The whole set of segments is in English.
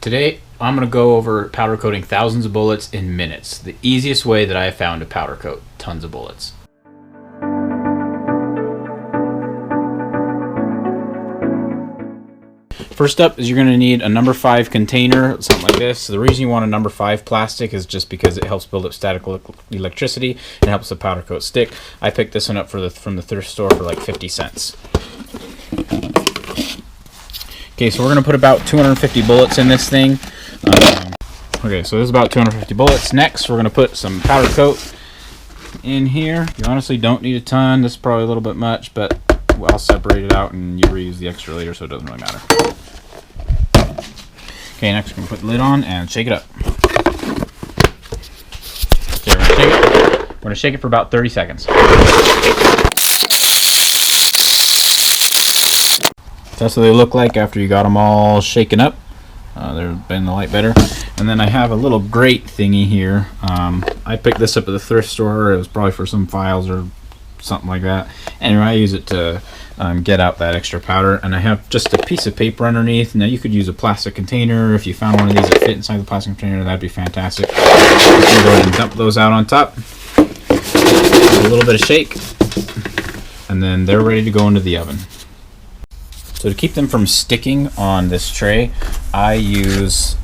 Today, I'm going to go over powder coating thousands of bullets in minutes. The easiest way that I have found to powder coat tons of bullets. First up is you're going to need a number 5 container, something like this. The reason you want a number 5 plastic is just because it helps build up static electricity and helps the powder coat stick. I picked this one up from the thrift store for like 50 cents. Okay, so we're going to put about 250 bullets in this thing. Okay, so this is about 250 bullets. Next, we're going to put some powder coat in here. You honestly don't need a ton. This is probably a little bit much, but I'll separate it out and you reuse the extra later, so it doesn't really matter. Okay, next we're going to put the lid on and shake it up. Okay, we're going to shake it for about 30 seconds. That's what they look like after you got them all shaken up. They're bending the light better. And then I have a little grate thingy here. I picked this up at the thrift store. It was probably for some files or something like that. Anyway, I use it to get out that extra powder. And I have just a piece of paper underneath. Now you could use a plastic container. If you found one of these that fit inside the plastic container, that'd be fantastic. Just gonna go ahead and dump those out on top. A little bit of shake. And then they're ready to go into the oven. So to keep them from sticking on this tray, I use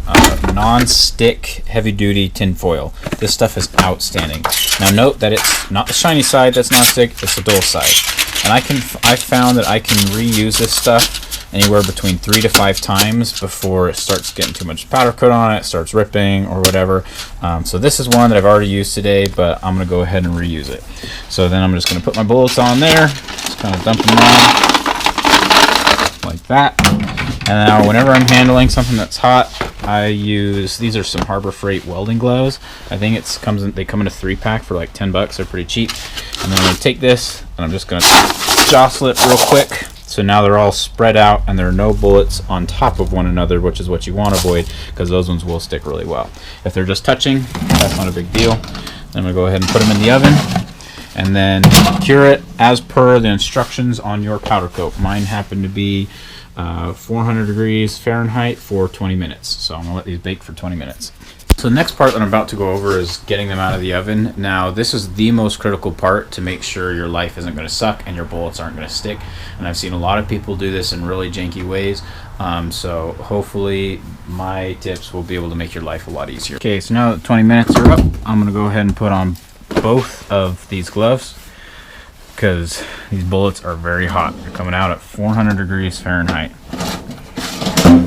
non-stick heavy-duty tin foil. This stuff is outstanding. Now note that it's not the shiny side that's non-stick, it's the dull side. And I found that I can reuse this stuff anywhere between 3 to 5 times before it starts getting too much powder coat on it, starts ripping or whatever. So this is one that I've already used today, but I'm going to go ahead and reuse it. So then I'm just going to put my bullets on there, just kind of dump them on. Like that. And now whenever I'm handling something that's hot, I use, these are some Harbor Freight welding gloves. I think they come in a 3-pack for like 10 bucks. They're pretty cheap. And then I'm going to take this and I'm just going to jostle it real quick. So now they're all spread out and there are no bullets on top of one another, which is what you want to avoid because those ones will stick really well. If they're just touching, that's not a big deal. Then I'm going to go ahead and put them in the oven. And then cure it as per the instructions on your powder coat. Mine happened to be 400 degrees Fahrenheit for 20 minutes. So I'm going to let these bake for 20 minutes. So the next part that I'm about to go over is getting them out of the oven. Now this is the most critical part to make sure your life isn't going to suck and your bullets aren't going to stick. And I've seen a lot of people do this in really janky ways. So hopefully my tips will be able to make your life a lot easier. Okay, so now that 20 minutes are up, I'm going to go ahead and put on both of these gloves because these bullets are very hot. They're coming out at 400 degrees Fahrenheit.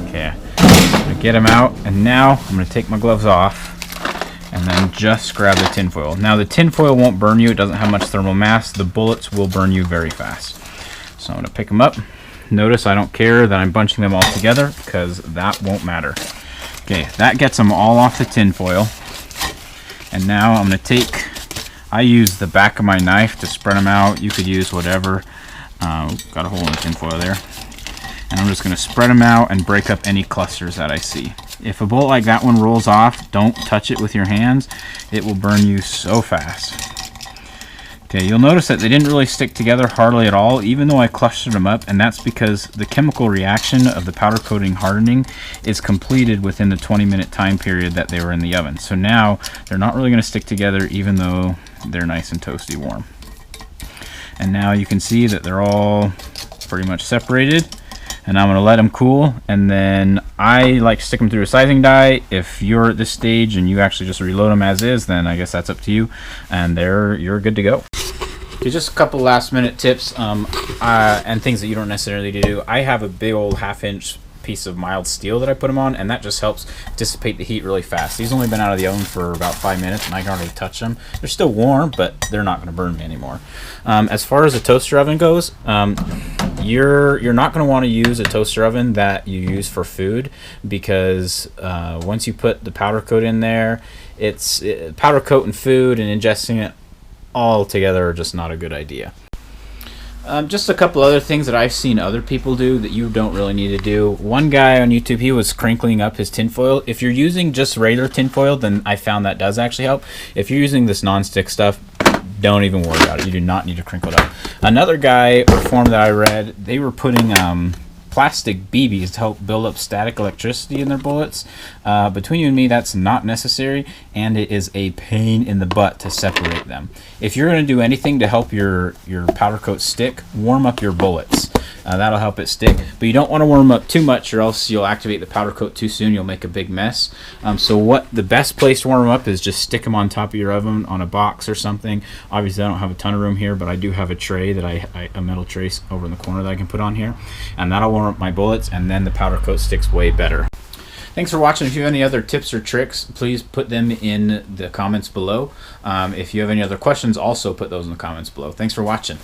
Okay, I'm going to get them out, and now I'm going to take my gloves off and then just grab the tin foil. Now the tin foil won't burn you. It doesn't have much thermal mass. The bullets will burn you very fast. So I'm going to pick them up. Notice I don't care that I'm bunching them all together because that won't matter. Okay, that gets them all off the tin foil. And now I'm going to I use the back of my knife to spread them out. You could use whatever. Got a hole in the tin foil there. And I'm just going to spread them out and break up any clusters that I see. If a bullet like that one rolls off, don't touch it with your hands. It will burn you so fast. Okay, you'll notice that they didn't really stick together hardly at all, even though I clustered them up, and that's because the chemical reaction of the powder coating hardening is completed within the 20-minute time period that they were in the oven. So now they're not really going to stick together even though they're nice and toasty warm. And now you can see that they're all pretty much separated, and I'm going to let them cool, and then I like to stick them through a sizing die. If you're at this stage and you actually just reload them as is, then I guess that's up to you, and you're good to go. Okay, just a couple last minute tips and things that you don't necessarily need to do. I have a big old 1/2-inch piece of mild steel that I put them on, and that just helps dissipate the heat really fast. These only been out of the oven for about 5 minutes and I can already touch them. They're still warm, but they're not going to burn me anymore. As far as a toaster oven goes, you're not going to want to use a toaster oven that you use for food because once you put the powder coat in there, powder coat and food and ingesting it all together are just not a good idea. Just a couple other things that I've seen other people do that you don't really need to do. One guy on YouTube, he was crinkling up his tinfoil. If you're using just regular tinfoil, then I found that does actually help. If you're using this non-stick stuff, don't even worry about it. You do not need to crinkle it up. Another guy or form that I read, they were putting plastic BBs to help build up static electricity in their bullets. Between you and me, that's not necessary, and it is a pain in the butt to separate them. If you're going to do anything to help your powder coat stick, warm up your bullets. That'll help it stick, but you don't want to warm up too much, or else you'll activate the powder coat too soon. You'll make a big mess. So what the best place to warm them up is just stick them on top of your oven on a box or something. Obviously, I don't have a ton of room here, but I do have a tray that a metal tray over in the corner that I can put on here, and that'll warm up my bullets, and then the powder coat sticks way better. Thanks for watching. If you have any other tips or tricks, please put them in the comments below. If you have any other questions, also put those in the comments below. Thanks for watching.